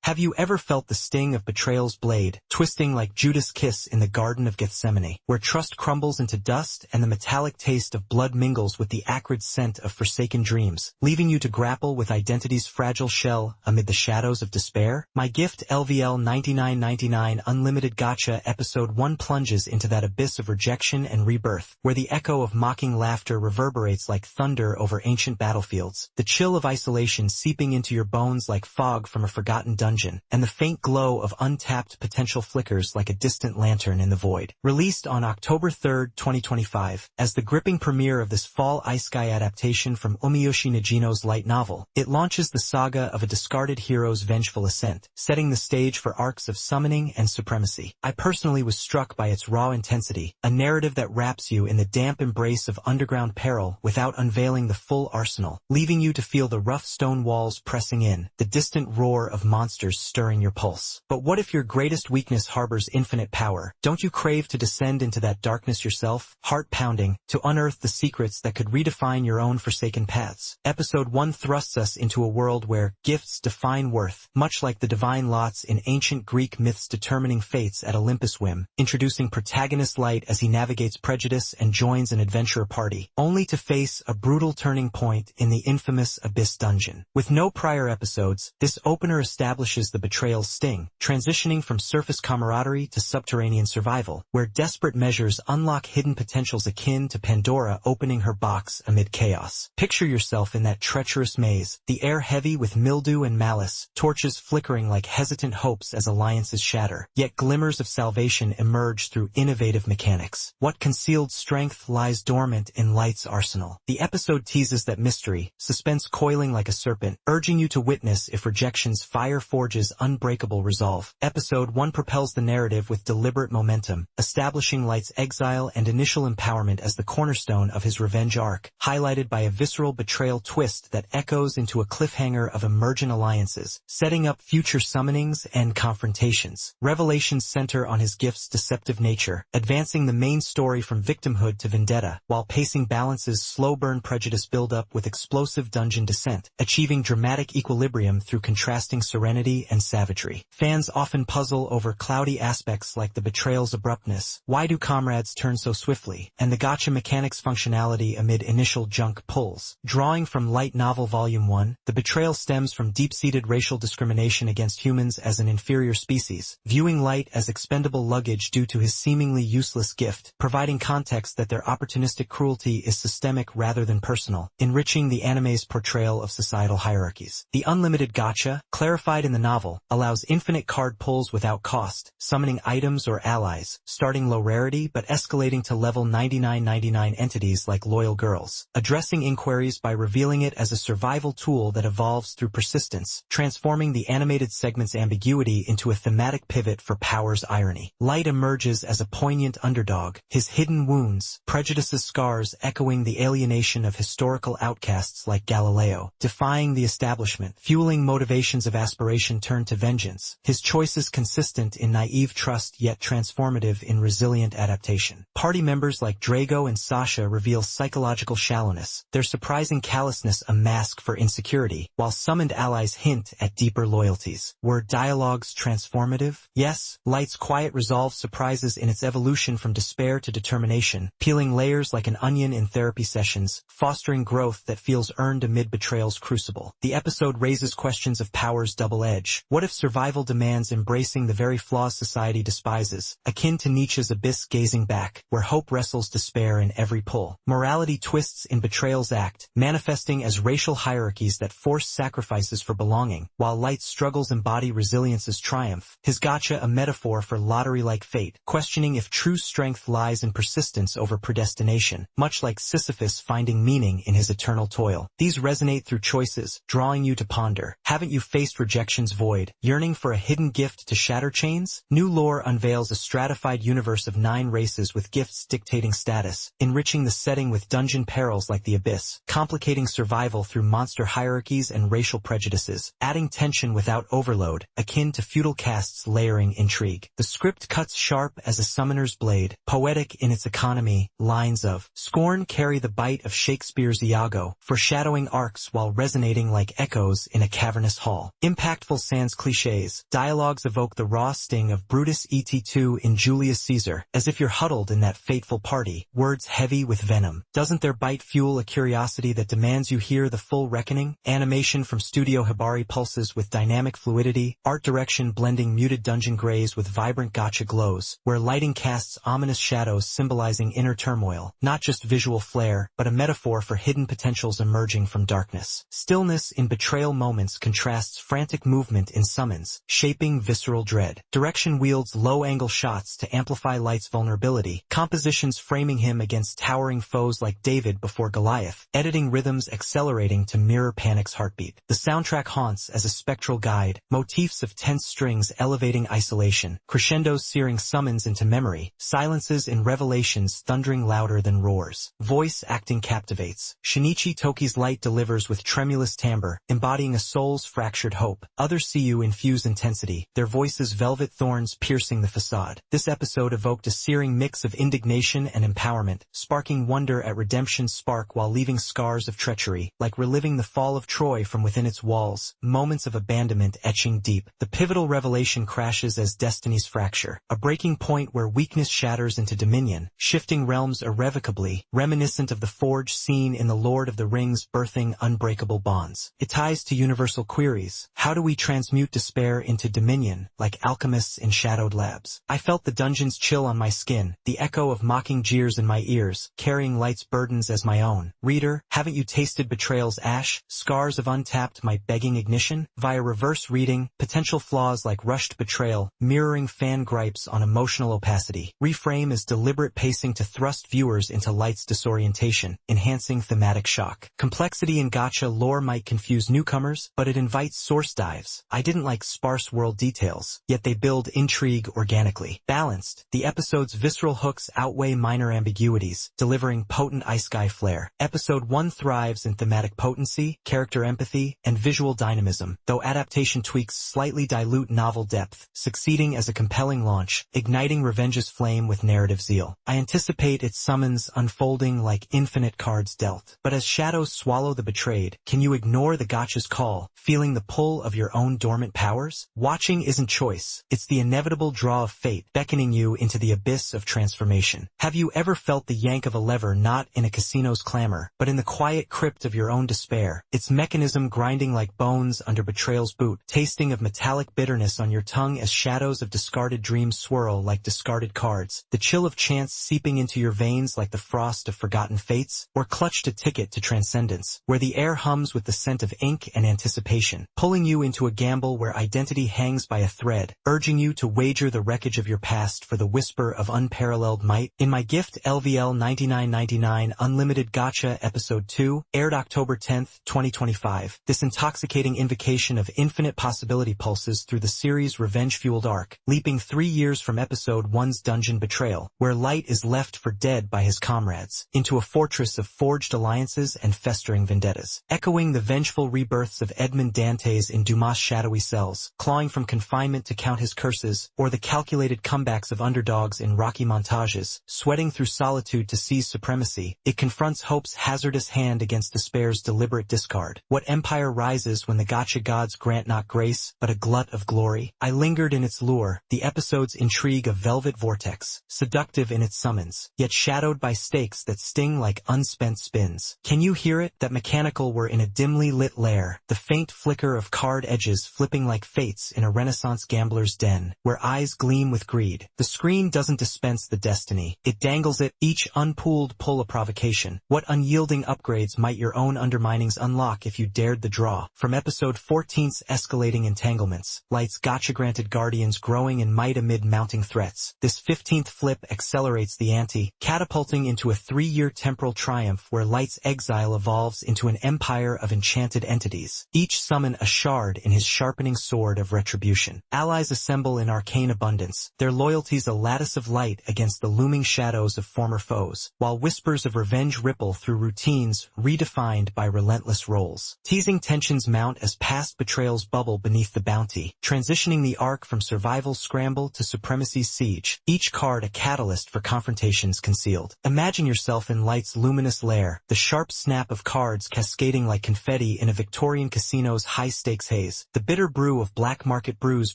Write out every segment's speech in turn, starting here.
Have you ever felt the sting of betrayal's blade, twisting like Judas' kiss in the Garden of Gethsemane, where trust crumbles into dust and the metallic taste of blood mingles with the acrid scent of forsaken dreams, leaving you to grapple with identity's fragile shell amid the shadows of despair? My gift, LVL 99.99 Unlimited Gacha Episode 1 plunges into that abyss of rejection and rebirth, where the echo of mocking laughter reverberates like thunder over ancient battlefields, the chill of isolation seeping into your bones like fog from a forgotten dungeon, and the faint glow of untapped potential flickers like a distant lantern in the void. Released on October 3, 2025, as the gripping premiere of this fall isekai adaptation from Umiyoshi Nijino's light novel, it launches the saga of a discarded hero's vengeful ascent, setting the stage for arcs of summoning and supremacy. I personally was struck by its raw intensity, a narrative that wraps you in the damp embrace of underground peril without unveiling the full arsenal, leaving you to feel the rough stone walls pressing in, the distant roar of monsters stirring your pulse. But what if your greatest weakness harbors infinite power? Don't you crave to descend into that darkness yourself, heart-pounding, to unearth the secrets that could redefine your own forsaken paths? Episode 1 thrusts us into a world where gifts define worth, much like the divine lots in ancient Greek myths determining fates at Olympus' whim, introducing protagonist Light as he navigates prejudice and joins an adventurer party, only to face a brutal turning point in the infamous Abyss dungeon. With no prior episodes, this opener establishes the betrayal's sting, transitioning from surface camaraderie to subterranean survival, where desperate measures unlock hidden potentials akin to Pandora opening her box amid chaos. Picture yourself in that treacherous maze, the air heavy with mildew and malice, torches flickering like hesitant hopes as alliances shatter, yet glimmers of salvation emerge through innovative mechanics. What concealed strength lies dormant in Light's arsenal? The episode teases that mystery, suspense coiling like a serpent, urging you to witness if rejection's fire forges unbreakable resolve. Episode 1 propels the narrative with deliberate momentum, establishing Light's exile and initial empowerment as the cornerstone of his revenge arc, highlighted by a visceral betrayal twist that echoes into a cliffhanger of emergent alliances, setting up future summonings and confrontations. Revelations center on his gift's deceptive nature, advancing the main story from victimhood to vendetta, while pacing balances slow-burn prejudice build-up with explosive dungeon descent, achieving dramatic equilibrium through contrasting serenity and savagery. Fans often puzzle over cloudy aspects like the betrayal's abruptness, why do comrades turn so swiftly, and the gacha mechanics functionality amid initial junk pulls. Drawing from Light Novel Volume 1, the betrayal stems from deep-seated racial discrimination against humans as an inferior species, viewing Light as expendable luggage due to his seemingly useless gift, providing context that their opportunistic cruelty is systemic rather than personal, enriching the anime's portrayal of societal hierarchies. The Unlimited Gacha, clarified in the novel, allows infinite card pulls without cost, summoning items or allies, starting low rarity but escalating to level 99.99 entities like loyal girls, addressing inquiries by revealing it as a survival tool that evolves through persistence, transforming the animated segment's ambiguity into a thematic pivot for power's irony. Light emerges as a poignant underdog, his hidden wounds, prejudice's scars echoing the alienation of historical outcasts like Galileo, defying the establishment, fueling motivations of aspiration turned to vengeance, his choices consistent in naive trust yet transformative in resilient adaptation. Party members like Drago and Sasha reveal psychological shallowness, their surprising callousness a mask for insecurity, while summoned allies hint at deeper loyalties. Were dialogues transformative? Yes, Light's quiet resolve surprises in its evolution from despair to determination, peeling layers like an onion in therapy sessions, fostering growth that feels earned amid betrayal's crucible. The episode raises questions of power's double edge. What if survival demands embracing the very flaws society despises, akin to Nietzsche's abyss gazing back, where hope wrestles despair in every pull? Morality twists in betrayal's act, manifesting as racial hierarchies that force sacrifices for belonging, while Light's struggles embody resilience's triumph, his gacha a metaphor for lottery-like fate, questioning if true strength lies in persistence over predestination, much like Sisyphus finding meaning in his eternal toil. These resonate through choices, drawing you to ponder. Haven't you faced rejection's void, yearning for a hidden gift to shatter chains? New lore unveils a stratified universe of 9 races with gifts dictating status, enriching the setting with dungeon perils like the Abyss, complicating survival through monster hierarchies and racial prejudices, adding tension without overload, akin to feudal castes layering intrigue. The script cuts sharp as a summoner's blade, poetic in its economy, lines of scorn carry the bite of Shakespeare's Iago, foreshadowing arcs while resonating like echoes in a cavernous hall. Impactful forceful sans clichés. Dialogues evoke the raw sting of Brutus et2 in Julius Caesar, as if you're huddled in that fateful party, words heavy with venom. Doesn't their bite fuel a curiosity that demands you hear the full reckoning? Animation from Studio Hibari pulses with dynamic fluidity, art direction blending muted dungeon grays with vibrant gacha glows, where lighting casts ominous shadows symbolizing inner turmoil, not just visual flair, but a metaphor for hidden potentials emerging from darkness. Stillness in betrayal moments contrasts frantic movement in summons, shaping visceral dread. Direction wields low-angle shots to amplify Light's vulnerability, compositions framing him against towering foes like David before Goliath, editing rhythms accelerating to mirror Panic's heartbeat. The soundtrack haunts as a spectral guide, motifs of tense strings elevating isolation, crescendos searing summons into memory, silences in revelations thundering louder than roars. Voice acting captivates. Shinichi Toki's Light delivers with tremulous timbre, embodying a soul's fractured hope. Others see you infuse intensity, their voices velvet thorns piercing the facade. This episode evoked a searing mix of indignation and empowerment, sparking wonder at redemption's spark while leaving scars of treachery, like reliving the fall of Troy from within its walls, moments of abandonment etching deep. The pivotal revelation crashes as destiny's fracture, a breaking point where weakness shatters into dominion, shifting realms irrevocably, reminiscent of the forge scene in The Lord of the Rings birthing unbreakable bonds. It ties to universal queries. How do we transmute despair into dominion, like alchemists in shadowed labs? I felt the dungeon's chill on my skin, the echo of mocking jeers in my ears, carrying Light's burdens as my own. Reader, haven't you tasted betrayal's ash, scars of untapped might begging ignition? Via reverse reading, potential flaws like rushed betrayal, mirroring fan gripes on emotional opacity. Reframe is deliberate pacing to thrust viewers into Light's disorientation, enhancing thematic shock. Complexity in gacha lore might confuse newcomers, but it invites source dives. I didn't like sparse world details, yet they build intrigue organically. Balanced, the episode's visceral hooks outweigh minor ambiguities, delivering potent isekai flair. Episode 1 thrives in thematic potency, character empathy, and visual dynamism, though adaptation tweaks slightly dilute novel depth, succeeding as a compelling launch, igniting Revenge's flame with narrative zeal. I anticipate its summons unfolding like infinite cards dealt. But as shadows swallow the betrayed, can you ignore the gacha's call, feeling the pull of your own dormant powers? Watching isn't choice, it's the inevitable draw of fate, beckoning you into the abyss of transformation. Have you ever felt the yank of a lever not in a casino's clamor, but in the quiet crypt of your own despair, its mechanism grinding like bones under betrayal's boot, tasting of metallic bitterness on your tongue as shadows of discarded dreams swirl like discarded cards, the chill of chance seeping into your veins like the frost of forgotten fates? Or clutched a ticket to transcendence, where the air hums with the scent of ink and anticipation, pulling you into a gamble where identity hangs by a thread, urging you to wager the wreckage of your past for the whisper of unparalleled might? In my gift LVL 99.99 Unlimited Gacha Episode 2, aired October 10, 2025, this intoxicating invocation of infinite possibility pulses through the series' revenge-fueled arc, leaping 3 years from Episode 1's dungeon betrayal, where Light is left for dead by his comrades, into a fortress of forged alliances and festering vendettas. Echoing the vengeful rebirths of Edmond Dantes in Dumas' shadowy cells, clawing from confinement to count his curses, or the calculated comebacks of underdogs in rocky montages, sweating through solitude to seize supremacy, it confronts hope's hazardous hand against despair's deliberate discard. What empire rises when the gacha gods grant not grace, but a glut of glory? I lingered in its lure, the episode's intrigue a velvet vortex, seductive in its summons, yet shadowed by stakes that sting like unspent spins. Can you hear it? That mechanical were in a dimly lit lair, the faint flicker of card edges flipping like fates in a Renaissance gambler's den, where eyes gleam with greed. The screen doesn't dispense the destiny, it dangles it, each unpooled pull a provocation. What unyielding upgrades might your own underminings unlock if you dared the draw? From Episode 14's escalating entanglements, Light's gacha-granted guardians growing in might amid mounting threats, this 15th flip accelerates the ante, catapulting into a 3-year temporal triumph where Light's exile evolves into an empire of enchanted entities, each summon a shard in his sharpening sword of retribution. Allies assemble in arcane abundance, their loyalties a lattice of light against the looming shadows of former foes, while whispers of revenge ripple through routines redefined by relentless roles. Teasing tensions mount as past betrayals bubble beneath the bounty, transitioning the arc from survival scramble to supremacy's siege, each card a catalyst for confrontations concealed. Imagine yourself in Light's luminous lair, the sharp snap of cards cascading like confetti in a Victorian casino's high-stakes haze. memories, the bitter brew of black market brews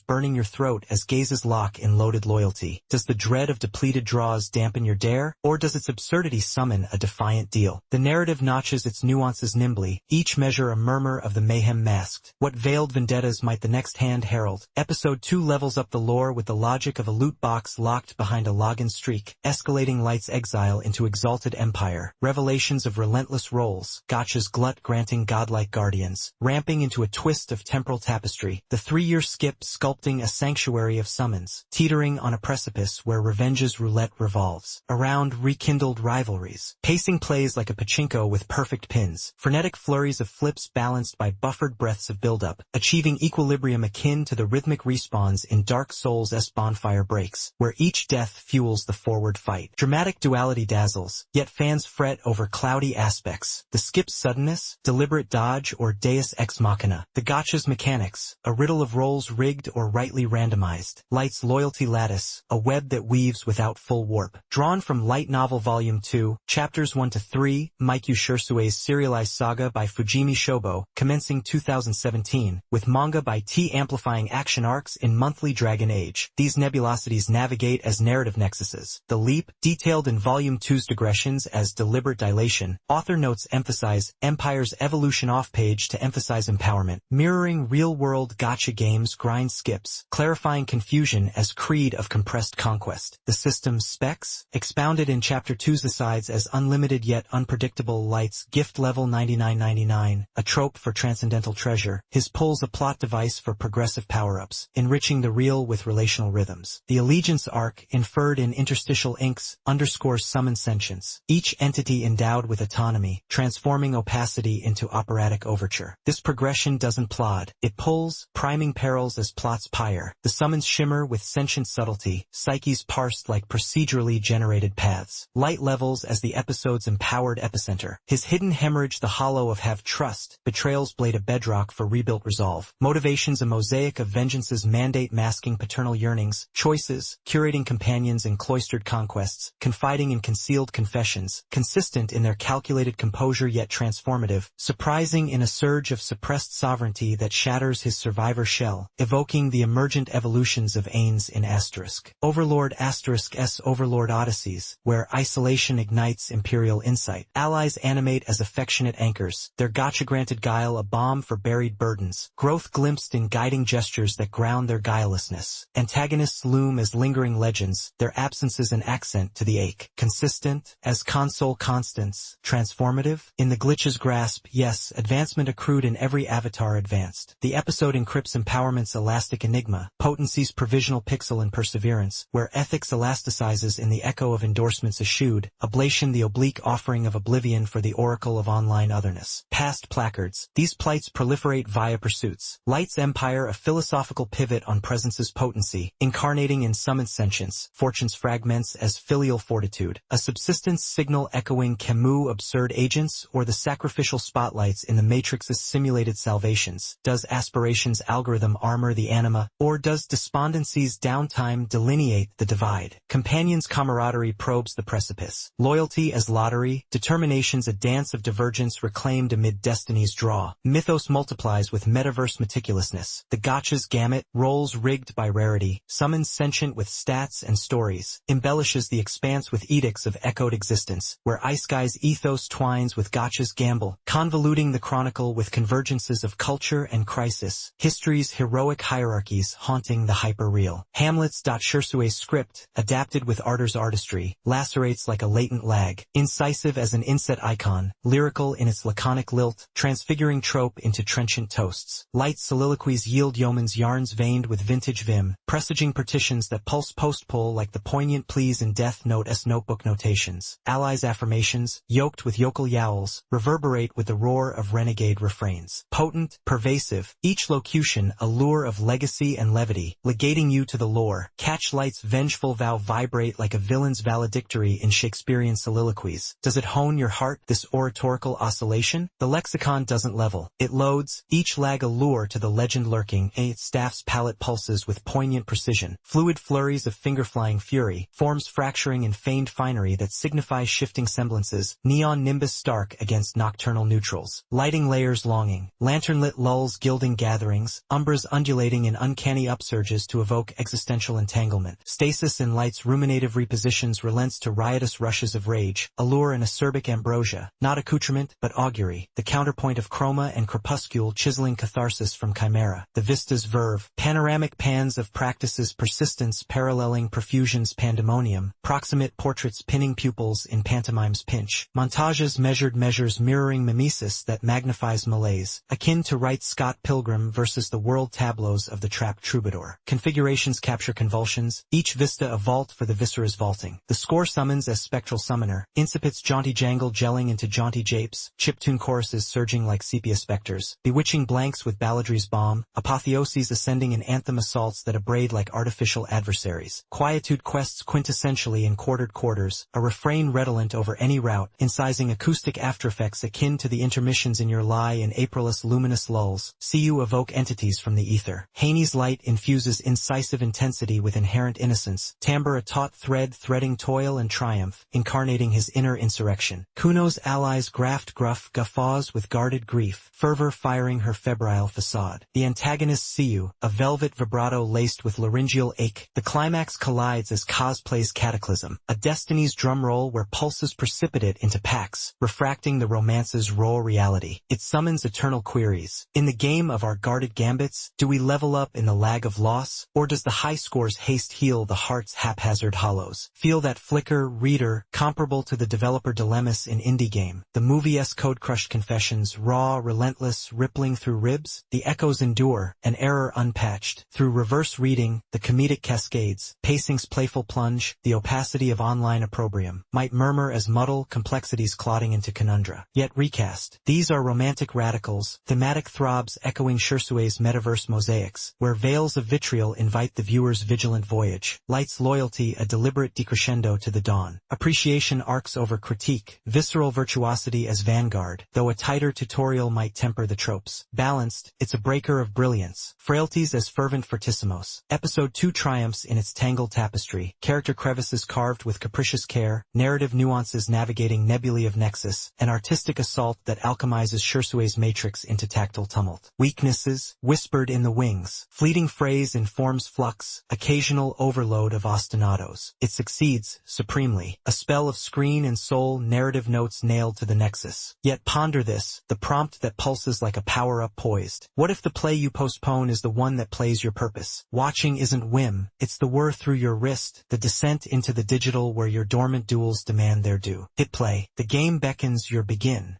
burning your throat as gazes lock in loaded loyalty. Does the dread of depleted draws dampen your dare, or does its absurdity summon a defiant deal? The narrative notches its nuances nimbly, each measure a murmur of the mayhem masked. What veiled vendettas might the next hand herald? Episode 2 levels up the lore with the logic of a loot box locked behind a login streak, escalating Light's exile into exalted empire, revelations of relentless roles, Gacha's glut granting godlike guardians, ramping into a twist of temporal tapestry, the 3-year skip sculpting a sanctuary of summons, teetering on a precipice where revenge's roulette revolves, around rekindled rivalries, pacing plays like a pachinko with perfect pins, frenetic flurries of flips balanced by buffered breaths of buildup, achieving equilibrium akin to the rhythmic respawns in Dark Souls' bonfire breaks, where each death fuels the forward fight. Dramatic duality dazzles, yet fans fret over cloudy aspects, the skip's suddenness, deliberate dodge, or deus ex machina, the Gacha's mechanics, a riddle of rolls rigged or rightly randomized, Light's loyalty lattice, a web that weaves without full warp. Drawn from Light Novel Volume 2, Chapters 1-3, Maikyuu Shursue's serialized saga by Fujimi Shobo, commencing 2017, with manga by T amplifying action arcs in monthly Dragon Age. These nebulosities navigate as narrative nexuses. The leap, detailed in Volume 2's digressions as deliberate dilation, author notes emphasize Empire's evolution off-page to emphasize empowerment, mirroring real-world gacha games grind skips, clarifying confusion as creed of compressed conquest. The system's specs, expounded in Chapter 2's asides as unlimited yet unpredictable Light's gift level 9999, a trope for transcendental treasure, his pull's a plot device for progressive power-ups, enriching the real with relational rhythms. The allegiance arc, inferred in interstitial inks, underscores summon sentience, each entity endowed with autonomy, transforming opacity into operatic overture. This progression doesn't plod, it pulls, priming perils as plots pyre. The summons shimmer with sentient subtlety, psyches parsed like procedurally generated paths. Light levels as the episode's empowered epicenter. His hidden hemorrhage the hollow of have trust, betrayals blade a bedrock for rebuilt resolve. Motivations a mosaic of vengeance's mandate masking paternal yearnings, choices, curating companions in cloistered conquests, confiding in concealed confessions, consistent in their calculated composure yet transformative, surprising in a surge of suppressed sovereignty that shatters his survivor shell, evoking the emergent evolutions of Ains in Asterisk. Overlord *S Overlord Odysseys, where isolation ignites imperial insight. Allies animate as affectionate anchors, their gacha-granted guile a balm for buried burdens, growth glimpsed in guiding gestures that ground their guilelessness. Antagonists loom as lingering legends, their absences an accent to the ache. Consistent, as console constants, transformative, in the glitch's grasp, yes, advancement accrued in every avatar advanced. The episode encrypts empowerment's elastic enigma, potency's provisional pixel in perseverance, where ethics elasticizes in the echo of endorsements eschewed, ablation the oblique offering of oblivion for the oracle of online otherness. Past placards, these plights proliferate via pursuits. Light's empire a philosophical pivot on presence's potency, incarnating in summoned sentience, fortune's fragments as filial fortitude, a subsistence signal echoing Camus' absurd agents or the sacrificial spotlights in the Matrix's simulated salvations. Does aspiration's algorithm armor the anima, or does despondency's downtime delineate the divide? Companion's camaraderie probes the precipice. Loyalty as lottery, determination's a dance of divergence reclaimed amid destiny's draw. Mythos multiplies with metaverse meticulousness. The gacha's gamut, roles rigged by rarity, summons sentient with stats and stories, embellishes the expanse with edicts of echoed existence, where Ice-Guy's ethos twines with gacha's gamble, convoluting the chronicle with convergences of culture and crisis, history's heroic hierarchies haunting the hyper-real. Hamlet's Shursue's script, adapted with Ardor's artistry, lacerates like a latent lag, incisive as an inset icon, lyrical in its laconic lilt, transfiguring trope into trenchant toasts. Light soliloquies yield yeoman's yarns veined with vintage vim, presaging partitions that pulse post-pull like the poignant pleas in Death Note's notebook notations. Allies' affirmations, yoked with yokel yowls, reverberate with the roar of renegade refrains. Potent, pervasive, each locution a lure of legacy and levity, legating you to the lore. Catch Light's vengeful vow vibrate like a villain's valedictory in Shakespearean soliloquies. Does it hone your heart, this oratorical oscillation? The lexicon doesn't level. It loads, each lag a lure to the legend lurking. Its staff's palate pulses with poignant precision. Fluid flurries of finger-flying fury, forms fracturing in feigned finery that signifies shifting semblances. Neon nimbus stark against nocturnal neutrals. Lighting layers longing. Lantern-lit lulls gild building gatherings, umbras undulating in uncanny upsurges to evoke existential entanglement. Stasis in light's ruminative repositions relents to riotous rushes of rage, allure and acerbic ambrosia, not accoutrement, but augury, the counterpoint of chroma and crepuscule chiseling catharsis from chimera, the vista's verve, panoramic pans of practices persistence paralleling profusion's pandemonium, proximate portraits pinning pupils in pantomime's pinch, montages measured measures mirroring mimesis that magnifies malaise, akin to Wright's Scott Pilgrim versus the world tableaus of the trapped troubadour. Configurations capture convulsions, each vista a vault for the viscera's vaulting. The score summons as spectral summoner, incipits jaunty jangle gelling into jaunty japes, chiptune choruses surging like sepia specters, bewitching blanks with balladry's balm, apotheoses ascending in anthem assaults that abrade like artificial adversaries. Quietude quests quintessentially in quartered quarters, a refrain redolent over any route, incising acoustic aftereffects akin to the intermissions in your lie in April's luminous lulls. See you evoke entities from the ether. Haney's light infuses incisive intensity with inherent innocence, timbre a taut thread threading toil and triumph, incarnating his inner insurrection. Kuno's allies graft gruff guffaws with guarded grief, fervor firing her febrile facade. The antagonists see you, a velvet vibrato laced with laryngeal ache. The climax collides as cosplay's cataclysm, a destiny's drumroll where pulses precipitate into packs, refracting the romance's raw reality. It summons eternal queries. In the game of our guarded gambits, do we level up in the lag of loss, or does the high scores haste heal the heart's haphazard hollows? Feel that flicker, reader, comparable to the developer dilemmas in indie game. The movie-esque code-crushed confessions, raw, relentless, rippling through ribs. The echoes endure, an error unpatched. Through reverse reading, the comedic cascades, pacing's playful plunge, the opacity of online opprobrium, might murmur as muddle complexities clotting into conundra. Yet recast. These are romantic radicals, thematic throbs echoing Shersue's metaverse mosaics, where veils of vitriol invite the viewer's vigilant voyage. Light's loyalty a deliberate decrescendo to the dawn. Appreciation arcs over critique, visceral virtuosity as vanguard, though a tighter tutorial might temper the tropes. Balanced, it's a breaker of brilliance. Frailties as fervent fortissimos. Episode 2 triumphs in its tangled tapestry, character crevices carved with capricious care, narrative nuances navigating nebulae of nexus, an artistic assault that alchemizes Shersue's matrix into tactile tumult. Weaknesses, whispered in the wings, fleeting phrase informs flux, occasional overload of ostinatos. It succeeds, supremely, a spell of screen and soul narrative notes nailed to the nexus. Yet ponder this, the prompt that pulses like a power-up poised. What if the play you postpone is the one that plays your purpose? Watching isn't whim, it's the whir through your wrist, the descent into the digital where your dormant duels demand their due. Hit play, the game beckons your begin.